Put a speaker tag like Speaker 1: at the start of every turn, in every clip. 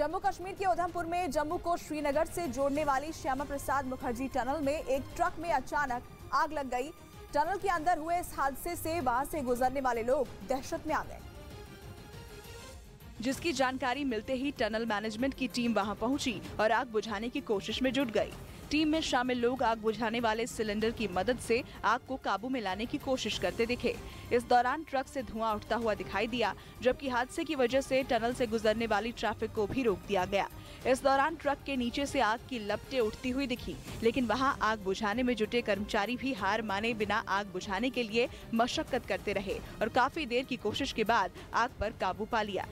Speaker 1: जम्मू कश्मीर के उधमपुर में जम्मू को श्रीनगर से जोड़ने वाली श्यामा प्रसाद मुखर्जी टनल में एक ट्रक में अचानक आग लग गई। टनल के अंदर हुए इस हादसे से वहां से गुजरने वाले लोग दहशत में आ गए,
Speaker 2: जिसकी जानकारी मिलते ही टनल मैनेजमेंट की टीम वहां पहुंची और आग बुझाने की कोशिश में जुट गई। टीम में शामिल लोग आग बुझाने वाले सिलेंडर की मदद से आग को काबू में लाने की कोशिश करते दिखे। इस दौरान ट्रक से धुआं उठता हुआ दिखाई दिया, जबकि हादसे की वजह से टनल से गुजरने वाली ट्रैफिक को भी रोक दिया गया। इस दौरान ट्रक के नीचे से आग की लपटें उठती हुई दिखी, लेकिन वहां आग बुझाने में जुटे कर्मचारी भी हार माने बिना आग बुझाने के लिए मशक्कत करते रहे और काफी देर की कोशिश के बाद आग पर काबू पा लिया।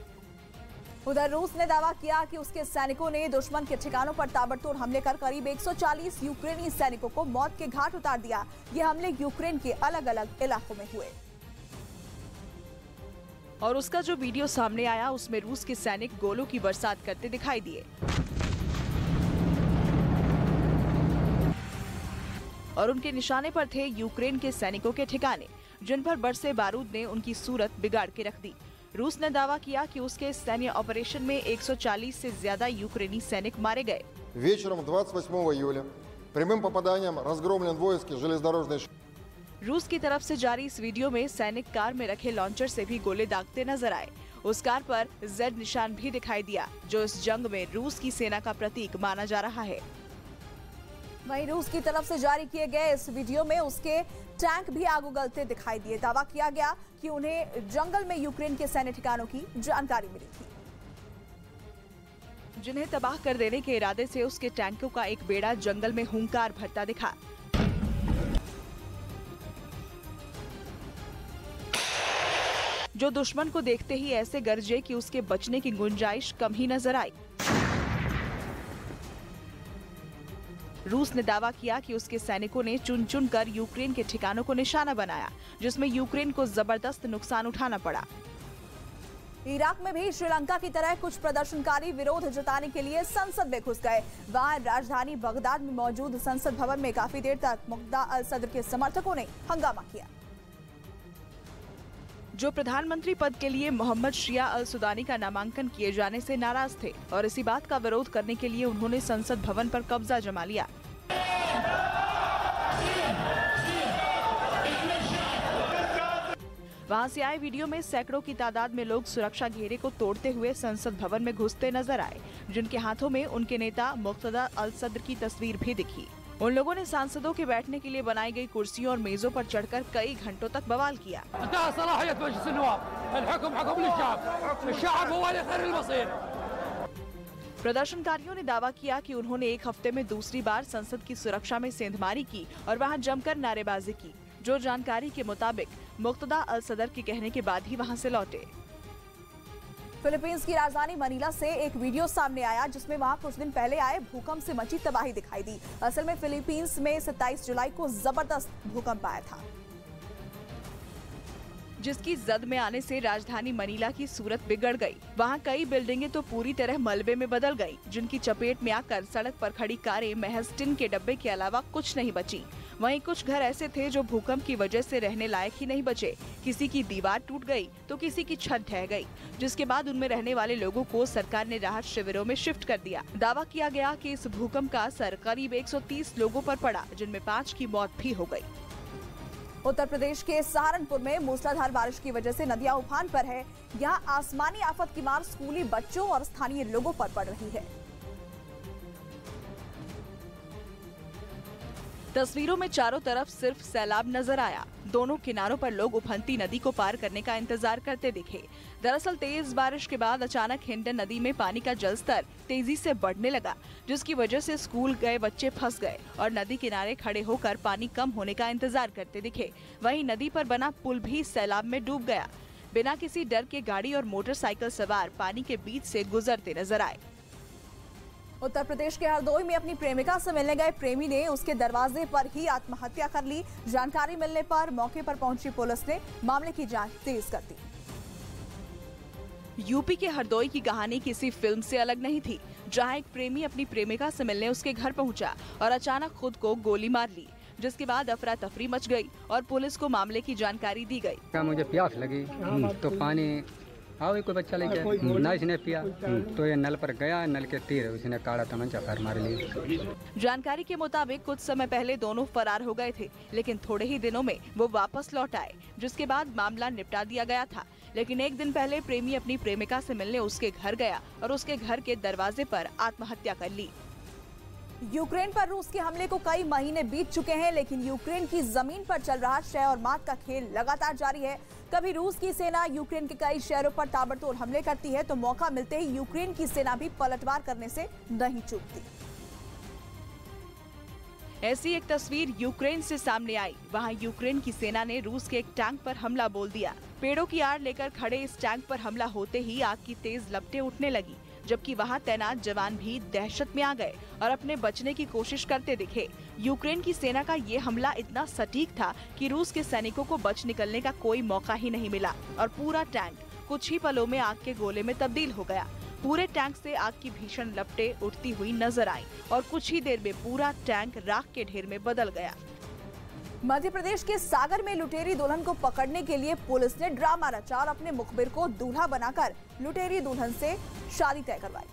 Speaker 1: उधर रूस ने दावा किया कि उसके सैनिकों ने दुश्मन के ठिकानों पर ताबड़तोड़ हमले कर करीब 140 यूक्रेनी सैनिकों को मौत के घाट उतार दिया। ये हमले यूक्रेन के अलग अलग इलाकों में हुए
Speaker 2: और उसका जो वीडियो सामने आया उसमें रूस के सैनिक गोलों की बरसात करते दिखाई दिए और उनके निशाने पर थे यूक्रेन के सैनिकों के ठिकाने, जिन पर बरसे बारूद ने उनकी सूरत बिगाड़ के रख दी। रूस ने दावा किया कि उसके सैन्य ऑपरेशन में 140 से ज्यादा यूक्रेनी सैनिक मारे गए।
Speaker 3: Вечером 28 июля прямым попаданием разгромлен воинский железнодорожный.
Speaker 2: रूस की तरफ से जारी इस वीडियो में सैनिक कार में रखे लॉन्चर से भी गोले दागते नजर आए। उस कार पर Z निशान भी दिखाई दिया, जो इस जंग में रूस की सेना का प्रतीक माना जा रहा है।
Speaker 1: वहीं रूस की तरफ से जारी किए गए इस वीडियो में उसके टैंक भी आग उगलते दिखाई दिए। दावा किया गया कि उन्हें जंगल में यूक्रेन के सैन्य ठिकानों की जानकारी मिली थी,
Speaker 2: जिन्हें तबाह कर देने के इरादे से उसके टैंकों का एक बेड़ा जंगल में हुंकार भरता दिखा। जो दुश्मन को देखते ही ऐसे गरजे कि उसके बचने की गुंजाइश कम ही नजर आई। रूस ने दावा किया कि उसके सैनिकों ने चुन चुन कर यूक्रेन के ठिकानों को निशाना बनाया, जिसमें यूक्रेन को जबरदस्त नुकसान उठाना पड़ा।
Speaker 1: इराक में भी श्रीलंका की तरह कुछ प्रदर्शनकारी विरोध जताने के लिए संसद में घुस गए। वहां राजधानी बगदाद में मौजूद संसद भवन में काफी देर तक मुक्ता अल सद्र के समर्थकों ने हंगामा किया,
Speaker 2: जो प्रधानमंत्री पद के लिए मोहम्मद शिया अल सुदानी का नामांकन किए जाने से नाराज थे और इसी बात का विरोध करने के लिए उन्होंने संसद भवन पर कब्जा जमा लिया। वहां से आए वीडियो में सैकड़ों की तादाद में लोग सुरक्षा घेरे को तोड़ते हुए संसद भवन में घुसते नजर आए, जिनके हाथों में उनके नेता मुक्तदा अल सद्र की तस्वीर भी दिखी। उन लोगों ने सांसदों के बैठने के लिए बनाई गई कुर्सियों और मेजों पर चढ़कर कई घंटों तक बवाल किया। प्रदर्शनकारियों ने दावा किया कि उन्होंने एक हफ्ते में दूसरी बार संसद की सुरक्षा में सेंधमारी की और वहां जमकर नारेबाजी की, जो जानकारी के मुताबिक मुक्तदा अल सद्र के कहने के बाद ही वहां से लौटे।
Speaker 1: फिलीपींस की राजधानी मनीला से एक वीडियो सामने आया, जिसमें वहां कुछ दिन पहले आए भूकंप से मची तबाही दिखाई दी। असल में फिलीपींस में 27 जुलाई को जबरदस्त भूकंप आया था,
Speaker 2: जिसकी जद में आने से राजधानी मनीला की सूरत बिगड़ गई। वहां कई बिल्डिंगें तो पूरी तरह मलबे में बदल गईं, जिनकी चपेट में आकर सड़क पर खड़ी कारें महज टिन के डब्बे के अलावा कुछ नहीं बची। वहीं कुछ घर ऐसे थे जो भूकंप की वजह से रहने लायक ही नहीं बचे। किसी की दीवार टूट गई तो किसी की छत ढह गई, जिसके बाद उनमें रहने वाले लोगों को सरकार ने राहत शिविरों में शिफ्ट कर दिया। दावा किया गया कि इस भूकंप का असर करीब 130 लोगों पर पड़ा, जिनमें 5 की मौत भी हो गई।
Speaker 1: उत्तर प्रदेश के सहारनपुर में मूसलाधार बारिश की वजह से नदियां उफान पर है। यहाँ आसमानी आफत की मार स्कूली बच्चों और स्थानीय लोगों पर पड़ रही है।
Speaker 2: तस्वीरों में चारों तरफ सिर्फ सैलाब नजर आया। दोनों किनारों पर लोग उफनती नदी को पार करने का इंतजार करते दिखे। दरअसल तेज बारिश के बाद अचानक हिंडन नदी में पानी का जलस्तर तेजी से बढ़ने लगा, जिसकी वजह से स्कूल गए बच्चे फंस गए और नदी किनारे खड़े होकर पानी कम होने का इंतजार करते दिखे। वहीं नदी पर बना पुल भी सैलाब में डूब गया। बिना किसी डर के गाड़ी और मोटरसाइकिल सवार पानी के बीच से गुजरते नजर आए।
Speaker 1: उत्तर प्रदेश के हरदोई में अपनी प्रेमिका से मिलने गए प्रेमी ने उसके दरवाजे पर ही आत्महत्या कर ली। जानकारी मिलने पर मौके पर पहुंची पुलिस ने मामले की जांच तेज कर दी।
Speaker 2: यूपी के हरदोई की कहानी किसी फिल्म से अलग नहीं थी, जहां एक प्रेमी अपनी प्रेमिका से मिलने उसके घर पहुंचा और अचानक खुद को गोली मार ली, जिसके बाद अफरा तफरी मच गई और पुलिस को मामले की जानकारी दी गई।
Speaker 4: मुझे प्यास लगी तो पानी हाँ वही कोई बच्चा लेके ना इसने पिया तो ये नल पर गया, नल के तीर उसने काड़ा तमंचा फायर मार ली।
Speaker 2: जानकारी के मुताबिक कुछ समय पहले दोनों फरार हो गए थे, लेकिन थोड़े ही दिनों में वो वापस लौट आए, जिसके बाद मामला निपटा दिया गया था। लेकिन एक दिन पहले प्रेमी अपनी प्रेमिका से मिलने उसके घर गया और उसके घर के दरवाजे पर आत्महत्या कर ली।
Speaker 1: यूक्रेन पर रूस के हमले को कई महीने बीत चुके हैं, लेकिन यूक्रेन की जमीन पर चल रहा शह और मात का खेल लगातार जारी है। कभी रूस की सेना यूक्रेन के कई शहरों पर ताबड़तोड़ हमले करती है, तो मौका मिलते ही यूक्रेन की सेना भी पलटवार करने से नहीं चूकती।
Speaker 2: ऐसी एक तस्वीर यूक्रेन से सामने आई। वहां यूक्रेन की सेना ने रूस के एक टैंक पर हमला बोल दिया। पेड़ों की आड़ लेकर खड़े इस टैंक पर हमला होते ही आग की तेज लपटें उठने लगी, जबकि वहां तैनात जवान भी दहशत में आ गए और अपने बचने की कोशिश करते दिखे। यूक्रेन की सेना का ये हमला इतना सटीक था कि रूस के सैनिकों को बच निकलने का कोई मौका ही नहीं मिला और पूरा टैंक कुछ ही पलों में आग के गोले में तब्दील हो गया। पूरे टैंक से आग की भीषण लपटें उठती हुई नजर आई और कुछ ही देर में पूरा टैंक राख के ढेर में बदल गया।
Speaker 1: मध्य प्रदेश के सागर में लुटेरी दुल्हन को पकड़ने के लिए पुलिस ने ड्रामा रचा और अपने मुखबिर को दूल्हा बनाकर लुटेरी दुल्हन से शादी तय करवाई।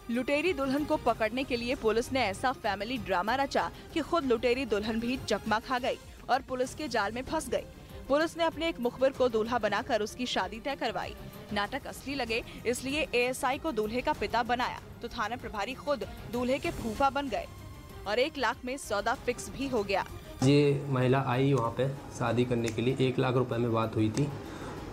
Speaker 2: लुटेरी दुल्हन को पकड़ने के लिए पुलिस ने ऐसा फैमिली ड्रामा रचा कि खुद लुटेरी दुल्हन भी चकमा खा गई और पुलिस के जाल में फंस गई। पुलिस ने अपने एक मुखबिर को दूल्हा बनाकर उसकी शादी तय करवाई। नाटक असली लगे इसलिए एएसआई को दूल्हे का पिता बनाया, तो थाना प्रभारी खुद दूल्हे के फूफा बन गए और 1 लाख में सौदा फिक्स भी हो गया।
Speaker 5: ये महिला आई वहाँ पे शादी करने के लिए, 1 लाख रुपए में बात हुई थी,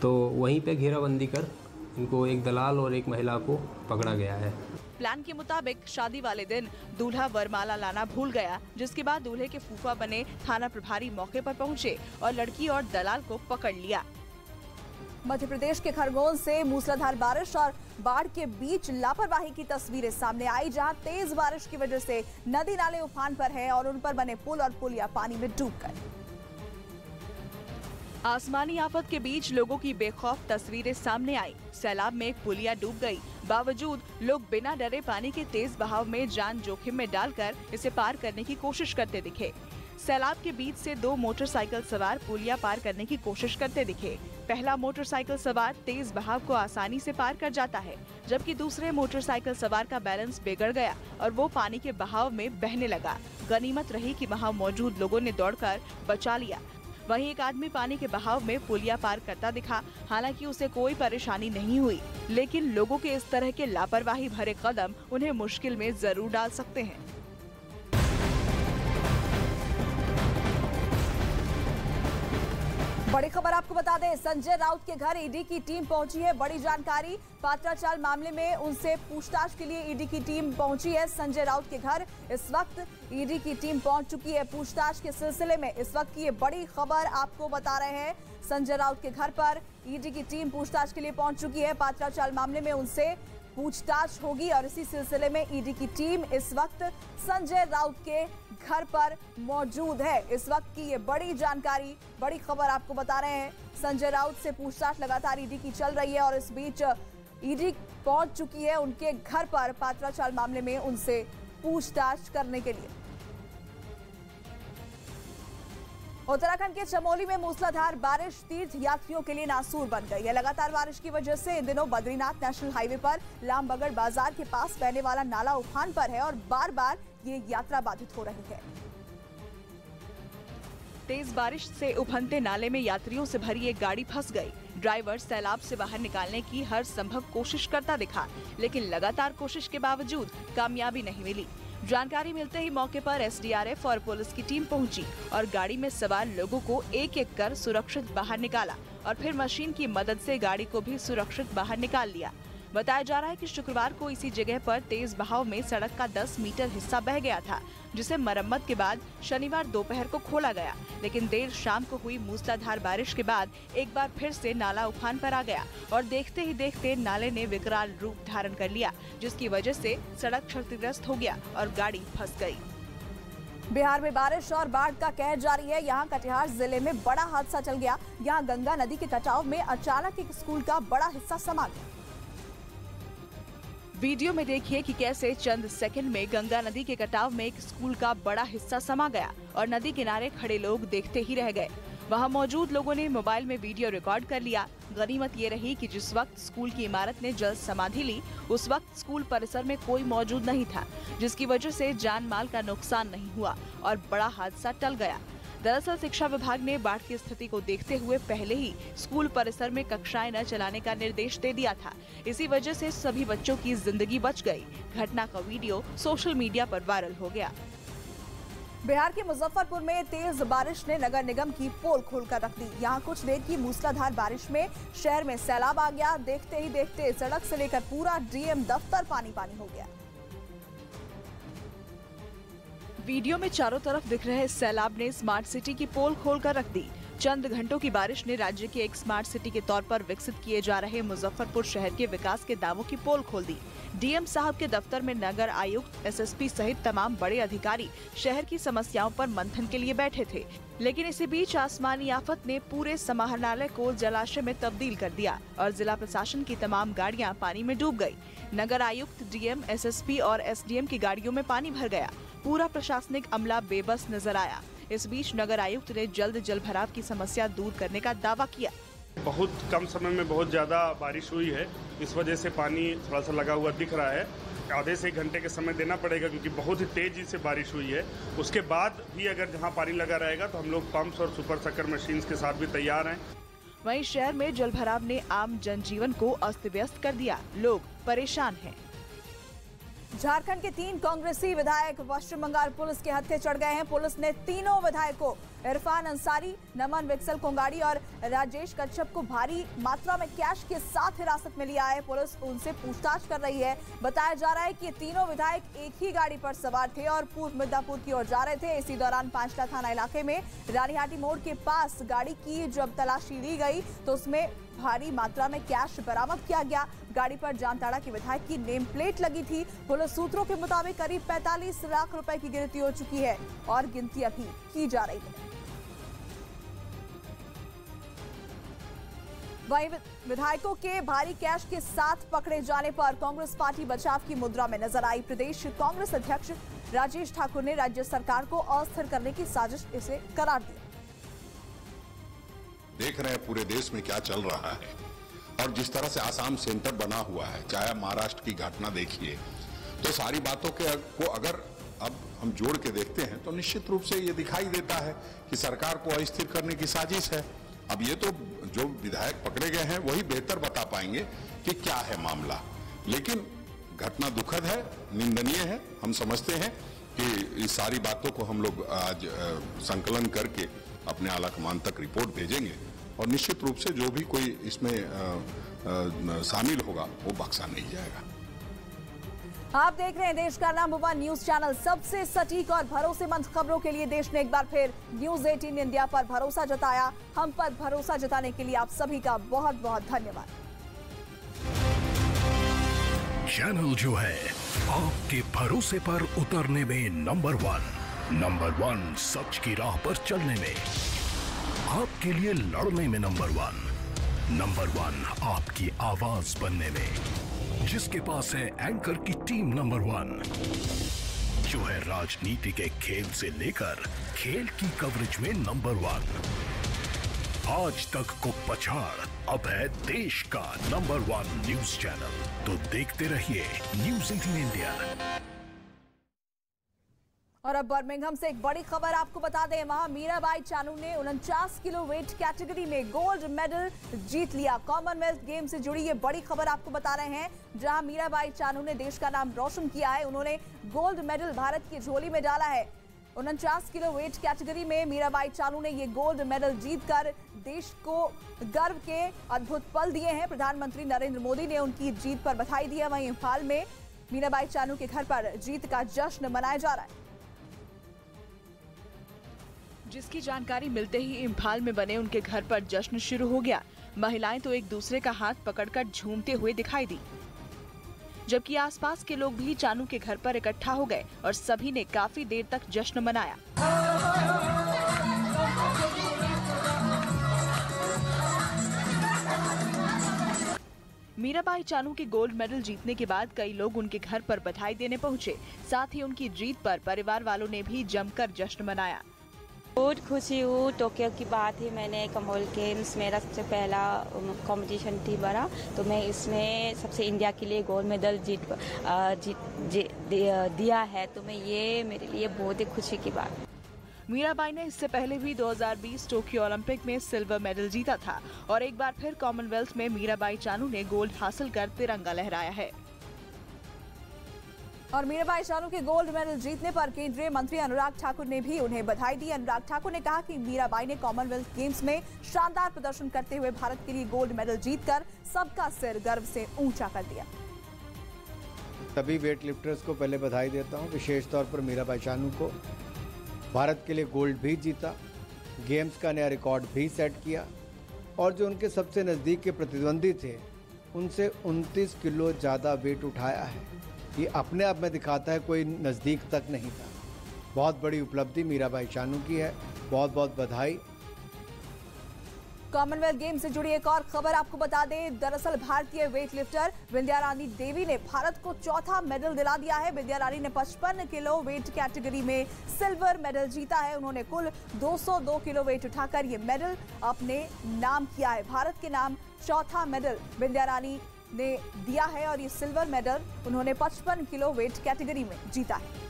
Speaker 5: तो वहीं पे घेराबंदी कर इनको एक दलाल और एक महिला को पकड़ा गया है।
Speaker 2: प्लान के मुताबिक शादी वाले दिन दूल्हा वरमाला लाना भूल गया, जिसके बाद दूल्हे के फूफा बने थाना प्रभारी मौके पर पहुंचे और लड़की और दलाल को पकड़ लिया।
Speaker 1: मध्य प्रदेश के खरगोन से मूसलाधार बारिश और बाढ़ के बीच लापरवाही की तस्वीरें सामने आई, जहां तेज बारिश की वजह से नदी नाले उफान पर है और उन पर बने पुल और पुलिया पानी में डूब गए।
Speaker 2: आसमानी आफत के बीच लोगों की बेखौफ तस्वीरें सामने आई। सैलाब में एक पुलिया डूब गई, बावजूद लोग बिना डरे पानी के तेज बहाव में जान जोखिम में डालकर इसे पार करने की कोशिश करते दिखे। सैलाब के बीच से 2 मोटरसाइकिल सवार पुलिया पार करने की कोशिश करते दिखे। पहला मोटरसाइकिल सवार तेज बहाव को आसानी से पार कर जाता है, जबकि दूसरे मोटरसाइकिल सवार का बैलेंस बिगड़ गया और वो पानी के बहाव में बहने लगा। गनीमत रही कि वहां मौजूद लोगों ने दौड़कर बचा लिया। वहीं एक आदमी पानी के बहाव में पुलिया पार करता दिखा, हालांकि उसे कोई परेशानी नहीं हुई, लेकिन लोगों के इस तरह के लापरवाही भरे कदम उन्हें मुश्किल में जरूर डाल सकते हैं।
Speaker 1: बड़ी खबर आपको बता दें, संजय राउत के घर ईडी की टीम पहुंची है। बड़ी जानकारी, पात्राचाल मामले में उनसे पूछताछ के लिए ईडी की टीम पहुंची है संजय राउत के घर। इस वक्त ईडी की टीम पहुंच चुकी है पूछताछ के सिलसिले में। इस वक्त की ये बड़ी खबर आपको बता रहे हैं, संजय राउत के घर पर ईडी की टीम पूछताछ के लिए पहुंच चुकी है। पात्राचाल मामले में उनसे पूछताछ होगी और इसी सिलसिले में ईडी की टीम इस वक्त संजय राउत के घर पर मौजूद है। इस वक्त की ये बड़ी जानकारी, बड़ी खबर आपको बता रहे हैं। संजय राउत से पूछताछ लगातार ईडी की चल रही है और इस बीच ईडी पहुंच चुकी है उनके घर पर पात्राचाल मामले में उनसे पूछताछ करने के लिए। उत्तराखंड के चमोली में मूसलाधार बारिश तीर्थ यात्रियों के लिए नासूर बन गई है। लगातार बारिश की वजह से इन दिनों बद्रीनाथ नेशनल हाईवे पर लामबगड़ बाजार के पास बहने वाला नाला उफान पर है और बार बार ये यात्रा बाधित हो रही है।
Speaker 2: तेज बारिश से उफनते नाले में यात्रियों से भरी एक गाड़ी फंस गई। ड्राइवर सैलाब से बाहर निकालने की हर संभव कोशिश करता दिखा, लेकिन लगातार कोशिश के बावजूद कामयाबी नहीं मिली। जानकारी मिलते ही मौके पर एसडीआरएफ और पुलिस की टीम पहुंची और गाड़ी में सवार लोगों को एक-एक कर सुरक्षित बाहर निकाला और फिर मशीन की मदद से गाड़ी को भी सुरक्षित बाहर निकाल लिया। बताया जा रहा है कि शुक्रवार को इसी जगह पर तेज बहाव में सड़क का 10 मीटर हिस्सा बह गया था, जिसे मरम्मत के बाद शनिवार दोपहर को खोला गया, लेकिन देर शाम को हुई मूसलाधार बारिश के बाद एक बार फिर से नाला उफान पर आ गया और देखते ही देखते नाले ने विकराल रूप धारण कर लिया, जिसकी वजह से सड़क क्षतिग्रस्त हो गया और गाड़ी फंस गई।
Speaker 1: बिहार में बारिश और बाढ़ का कहर जारी है। यहाँ कटिहार जिले में बड़ा हादसा चल गया। यहाँ गंगा नदी के कटाव में अचानक एक स्कूल का बड़ा हिस्सा समा गया।
Speaker 2: वीडियो में देखिए कि कैसे चंद सेकंड में गंगा नदी के कटाव में एक स्कूल का बड़ा हिस्सा समा गया और नदी किनारे खड़े लोग देखते ही रह गए। वहां मौजूद लोगों ने मोबाइल में वीडियो रिकॉर्ड कर लिया। गनीमत ये रही कि जिस वक्त स्कूल की इमारत ने जल समाधि ली, उस वक्त स्कूल परिसर में कोई मौजूद नहीं था, जिसकी वजह से जान माल का नुकसान नहीं हुआ और बड़ा हादसा टल गया। दरअसल शिक्षा विभाग ने बाढ़ की स्थिति को देखते हुए पहले ही स्कूल परिसर में कक्षाएं न चलाने का निर्देश दे दिया था। इसी वजह से सभी बच्चों की जिंदगी बच गई। घटना का वीडियो सोशल मीडिया पर वायरल हो गया।
Speaker 1: बिहार के मुजफ्फरपुर में तेज बारिश ने नगर निगम की पोल खोलकर रख दी। यहां कुछ देर की मूसलाधार बारिश में शहर में सैलाब आ गया। देखते ही देखते सड़क से लेकर पूरा डीएम दफ्तर पानी पानी हो गया।
Speaker 2: वीडियो में चारों तरफ दिख रहे सैलाब ने स्मार्ट सिटी की पोल खोलकर रख दी। चंद घंटों की बारिश ने राज्य के एक स्मार्ट सिटी के तौर पर विकसित किए जा रहे मुजफ्फरपुर शहर के विकास के दावों की पोल खोल दी। डीएम साहब के दफ्तर में नगर आयुक्त, एसएसपी सहित तमाम बड़े अधिकारी शहर की समस्याओं पर मंथन के लिए बैठे थे, लेकिन इसी बीच आसमानी आफत ने पूरे समाहरणालय को जलाशय में तब्दील कर दिया और जिला प्रशासन की तमाम गाड़ियां पानी में डूब गई। नगर आयुक्त, डीएम, एसएसपी और एसडीएम की गाड़ियों में पानी भर गया। पूरा प्रशासनिक अमला बेबस नजर आया। इस बीच नगर आयुक्त ने जल्द जलभराव की समस्या दूर करने का दावा किया।
Speaker 6: बहुत कम समय में बहुत ज़्यादा बारिश हुई है, इस वजह से पानी थोड़ा सा लगा हुआ दिख रहा है। आधे से 1 घंटे का समय देना पड़ेगा क्योंकि बहुत ही तेजी से बारिश हुई है। उसके बाद भी अगर जहां पानी लगा रहेगा तो हम लोग पंप्स और सुपर सकर मशीन के साथ भी तैयार हैं।
Speaker 2: वहीं शहर में जलभराव ने आम जनजीवन को अस्त व्यस्त कर दिया। लोग परेशान हैं।
Speaker 1: झारखंड के 3 कांग्रेसी विधायक पश्चिम बंगाल पुलिस के हत्थे चढ़ गए हैं। पुलिस ने तीनों विधायकों इरफान अंसारी, नमन विक्सल कोंगाड़ी और राजेश कच्छप को भारी मात्रा में कैश के साथ हिरासत में लिया है। पुलिस उनसे पूछताछ कर रही है। बताया जा रहा है कि तीनों विधायक एक ही गाड़ी पर सवार थे और पूर्व मिदनापुर की ओर जा रहे थे। इसी दौरान पांचला थाना इलाके में रानीहाटी मोड़ के पास गाड़ी की जब तलाशी ली गई तो उसमें भारी मात्रा में कैश बरामद किया गया। गाड़ी पर जामताड़ा के विधायक की नेम प्लेट लगी थी। पुलिस सूत्रों के मुताबिक करीब 45 लाख रुपए की गिनती हो चुकी है और गिनती अभी की जा रही है। वहीं विधायकों के भारी कैश के साथ पकड़े जाने पर कांग्रेस पार्टी बचाव की मुद्रा में नजर आई। प्रदेश कांग्रेस अध्यक्ष राजेश ठाकुर ने राज्य सरकार को अस्थिर करने की साजिश इसे करार दिया।
Speaker 7: देख रहे हैं पूरे देश में क्या चल रहा है और जिस तरह से आसाम सेंटर बना हुआ है, चाहे महाराष्ट्र की घटना देखिए, तो सारी बातों को अगर अब हम जोड़ के देखते हैं तो निश्चित रूप से ये दिखाई देता है कि सरकार को अस्थिर करने की साजिश है। अब ये तो जो विधायक पकड़े गए हैं वही बेहतर बता पाएंगे कि क्या है मामला, लेकिन घटना दुखद है, निंदनीय है। हम समझते हैं कि इस सारी बातों को हम लोग आज संकलन करके अपने आला कमान तक रिपोर्ट भेजेंगे और निश्चित रूप से जो भी कोई इसमें शामिल होगा वो बख्शा नहीं जाएगा।
Speaker 1: आप देख रहे हैं देश का नंबर 1 न्यूज चैनल। सबसे सटीक और भरोसेमंद खबरों के लिए देश ने एक बार फिर न्यूज 18 इंडिया पर भरोसा जताया। हम पर भरोसा जताने के लिए आप सभी का बहुत बहुत धन्यवाद।
Speaker 8: चैनल जो है आपके भरोसे पर उतरने में नंबर 1 सच की राह पर चलने में, आपके लिए लड़ने में नंबर 1 आपकी आवाज बनने में, जिसके पास है एंकर की टीम नंबर 1, जो है राजनीति के खेल से लेकर खेल की कवरेज में नंबर 1, आज तक को पछाड़ अब है देश का नंबर 1 न्यूज चैनल। तो देखते रहिए न्यूज 18 इंडिया।
Speaker 1: और अब बर्मिंघम से एक बड़ी खबर आपको बता दें, वहां मीराबाई चानू ने 49 किलो वेट कैटेगरी में गोल्ड मेडल जीत लिया। कॉमनवेल्थ गेम से जुड़ी ये बड़ी खबर आपको बता रहे हैं, जहां मीराबाई चानू ने देश का नाम रोशन किया है। उन्होंने गोल्ड मेडल भारत की झोली में डाला है। 49 किलो वेट कैटेगरी में मीराबाई चानू ने ये गोल्ड मेडल जीतकर देश को गर्व के अद्भुत पल दिए हैं। प्रधानमंत्री नरेंद्र मोदी ने उनकी जीत पर बधाई दी है। वहीं इंफाल में मीराबाई चानू के घर पर जीत का जश्न मनाया जा रहा है,
Speaker 2: जिसकी जानकारी मिलते ही इंफाल में बने उनके घर पर जश्न शुरू हो गया। महिलाएं तो एक दूसरे का हाथ पकड़कर झूमते हुए दिखाई दी, जबकि आसपास के लोग भी चानू के घर पर इकट्ठा हो गए और सभी ने काफी देर तक जश्न मनाया। मीराबाई चानू के गोल्ड मेडल जीतने के बाद कई लोग उनके घर पर बधाई देने पहुंचे। साथ ही उनकी जीत पर परिवार वालों ने भी जमकर जश्न मनाया।
Speaker 9: बहुत खुशी हूँ। टोक्यो की बात है, मैंने कॉमनवेल्थ गेम्स मेरा सबसे पहला कंपटीशन थी बड़ा, तो मैं इसमें सबसे इंडिया के लिए गोल्ड मेडल दिया है, तो मैं ये मेरे लिए बहुत ही खुशी की बात है।
Speaker 2: मीराबाई ने इससे पहले भी 2020 टोक्यो ओलंपिक में सिल्वर मेडल जीता था और एक बार फिर कॉमनवेल्थ में मीराबाई चानू ने गोल्ड हासिल कर तिरंगा लहराया है।
Speaker 1: और मीराबाई चानू के गोल्ड मेडल जीतने पर केंद्रीय मंत्री अनुराग ठाकुर ने भी उन्हें बधाई दी। अनुराग ठाकुर ने कहा कि मीराबाई ने कॉमनवेल्थ गेम्स में शानदार प्रदर्शन करते हुए भारत के लिए गोल्ड मेडल जीतकर सबका सिर गर्व से ऊंचा कर दिया।
Speaker 10: सभी वेट लिफ्टर्स को पहले बधाई देता हूं, विशेष तौर पर मीराबाई चानू को। भारत के लिए गोल्ड भी जीता, गेम्स का नया रिकॉर्ड भी सेट किया और जो उनके सबसे नज़दीक के प्रतिद्वंदी थे उनसे 29 किलो ज़्यादा वेट उठाया है। ये अपने आप में दिखाता है कोई नज़दीक तक नहीं था। बहुत बड़ी उपलब्धि मीराबाई चानू की है, बहुत बहुत बधाई।
Speaker 1: कॉमनवेल्थ गेम से जुड़ी एक और खबर आपको बता दें। दरअसल भारतीय वेट लिफ्टर विंध्या रानी देवी ने भारत को चौथा मेडल दिला दिया है। विंध्या रानी ने 55 किलो वेट कैटेगरी में सिल्वर मेडल जीता है। उन्होंने कुल 202 किलो वेट उठाकर ये मेडल अपने नाम किया है। भारत के नाम चौथा मेडल विंध्या रानी ने दिया है और ये सिल्वर मेडल उन्होंने 55 किलो वेट कैटेगरी में जीता है।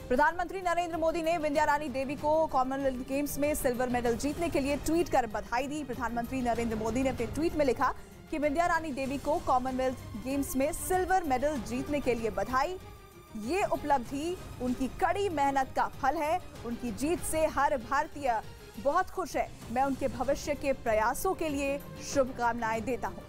Speaker 1: प्रधानमंत्री नरेंद्र मोदी ने विंध्या रानी देवी को कॉमनवेल्थ गेम्स में सिल्वर मेडल जीतने के लिए ट्वीट कर बधाई दी। प्रधानमंत्री नरेंद्र मोदी ने अपने ट्वीट में लिखा कि विंध्या रानी देवी को कॉमनवेल्थ गेम्स में सिल्वर मेडल जीतने के लिए बधाई। ये उपलब्धि उनकी कड़ी मेहनत का फल है। उनकी जीत से हर भारतीय बहुत खुश है। मैं उनके भविष्य के प्रयासों के लिए शुभकामनाएं देता हूं।